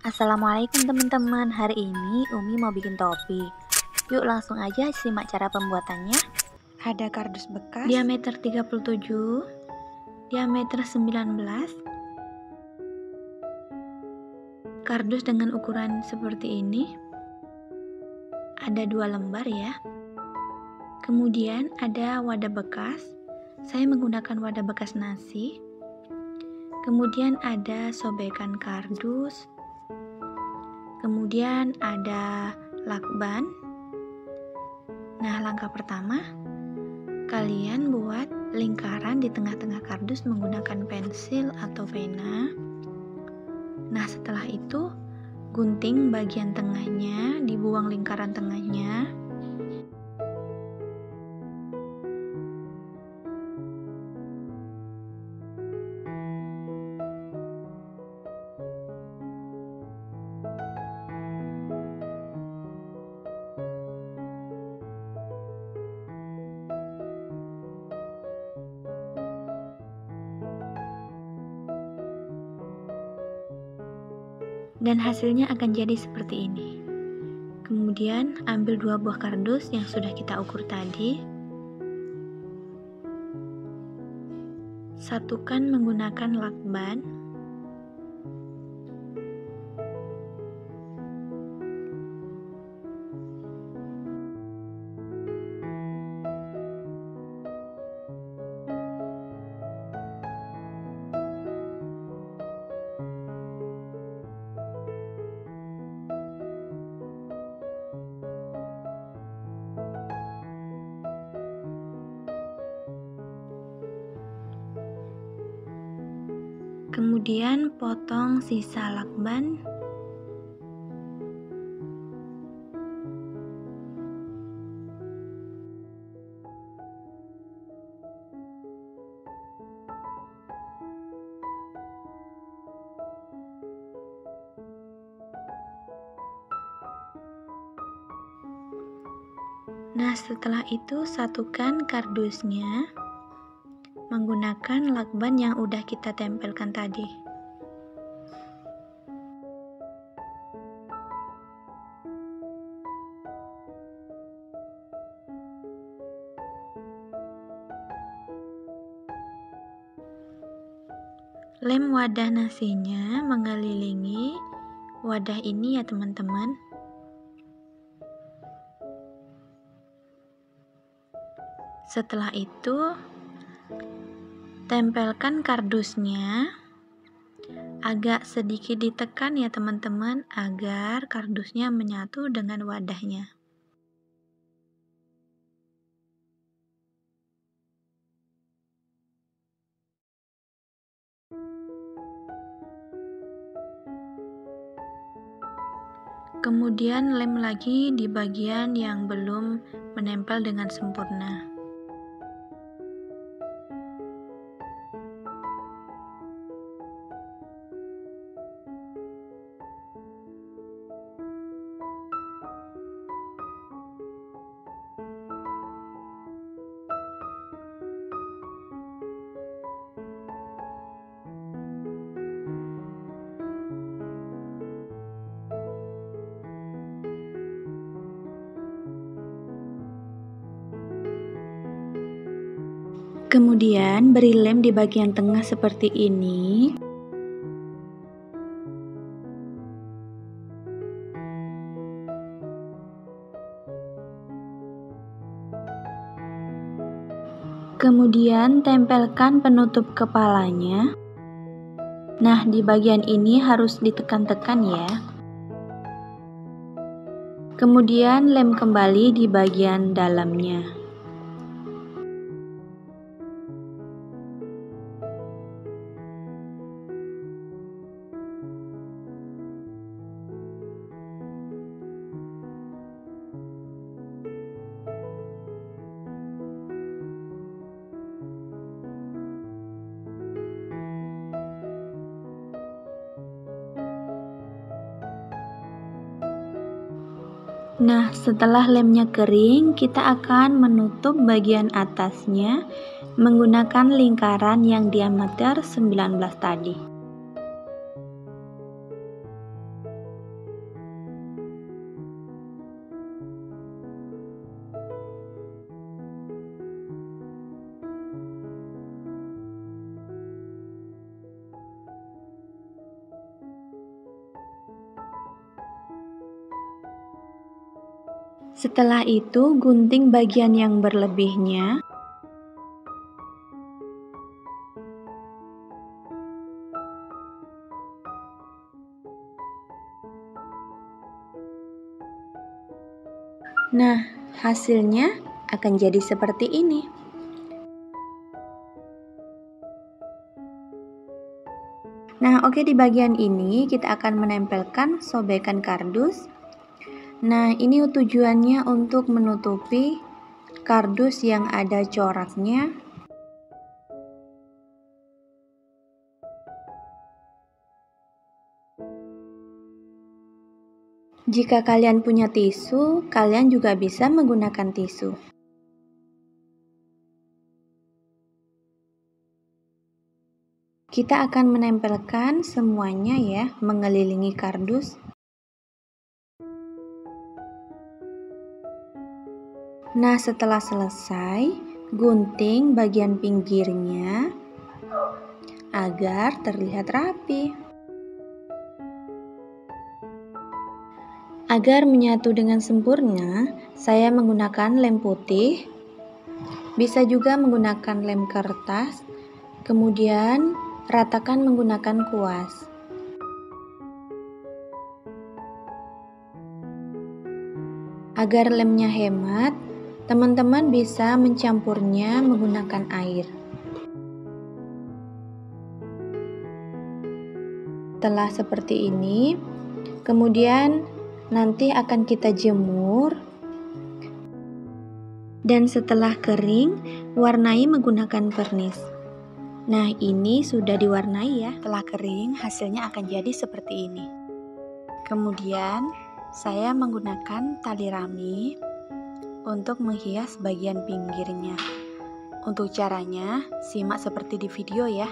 Assalamualaikum teman-teman, hari ini Umi mau bikin topi. Yuk langsung aja simak cara pembuatannya. Ada kardus bekas, Diameter 37, diameter 19. Kardus dengan ukuran seperti ini. Ada 2 lembar ya. Kemudian ada wadah bekas. Saya menggunakan wadah bekas nasi. Kemudian ada sobekan kardus. Kemudian ada lakban. Nah, langkah pertama, kalian buat lingkaran di tengah-tengah kardus menggunakan pensil atau pena. Nah, setelah itu gunting bagian tengahnya, dibuang lingkaran tengahnya. Dan hasilnya akan jadi seperti ini. Kemudian ambil 2 buah kardus yang sudah kita ukur tadi. Satukan menggunakan lakban. Kemudian potong sisa lakban. Nah, setelah itu satukan kardusnya menggunakan lakban yang udah kita tempelkan tadi. Lem wadah nasinya mengelilingi wadah ini ya teman-teman. Setelah itu tempelkan kardusnya, agak sedikit ditekan ya teman-teman agar kardusnya menyatu dengan wadahnya. Kemudian lem lagi di bagian yang belum menempel dengan sempurna. Kemudian beri lem di bagian tengah seperti ini. Kemudian tempelkan penutup kepalanya. Nah, di bagian ini harus ditekan-tekan ya. Kemudian lem kembali di bagian dalamnya. Nah, setelah lemnya kering, kita akan menutup bagian atasnya menggunakan lingkaran yang diameter 19 tadi. Setelah itu, gunting bagian yang berlebihnya. Nah, hasilnya akan jadi seperti ini. Nah, oke, di bagian ini kita akan menempelkan sobekan kardus. Nah, ini tujuannya untuk menutupi kardus yang ada coraknya. Jika kalian punya tisu, kalian juga bisa menggunakan tisu. Kita akan menempelkan semuanya ya, mengelilingi kardus. Nah, setelah selesai, gunting bagian pinggirnya agar terlihat rapi. Agar menyatu dengan sempurna, saya menggunakan lem putih. Bisa juga menggunakan lem kertas. Kemudian ratakan menggunakan kuas. Agar lemnya hemat, teman-teman bisa mencampurnya menggunakan air. Setelah seperti ini, kemudian nanti akan kita jemur. Dan setelah kering, warnai menggunakan vernis. Nah, ini sudah diwarnai ya. Setelah kering, hasilnya akan jadi seperti ini. Kemudian, saya menggunakan tali rami untuk menghias bagian pinggirnya. Untuk caranya, simak seperti di video ya.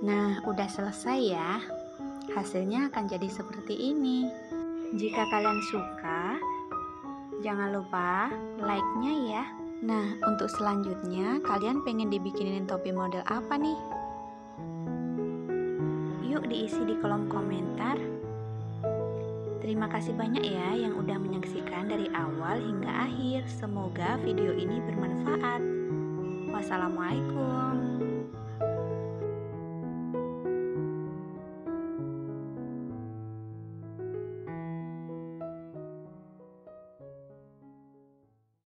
Nah, udah selesai ya. hasilnya akan jadi seperti ini. Jika kalian suka, jangan lupa like-nya ya. Nah, untuk selanjutnya, kalian pengen dibikinin topi model apa nih? Yuk diisi di kolom komentar. Terima kasih banyak ya yang udah menyaksikan dari awal hingga akhir. Semoga video ini bermanfaat. Wassalamualaikum.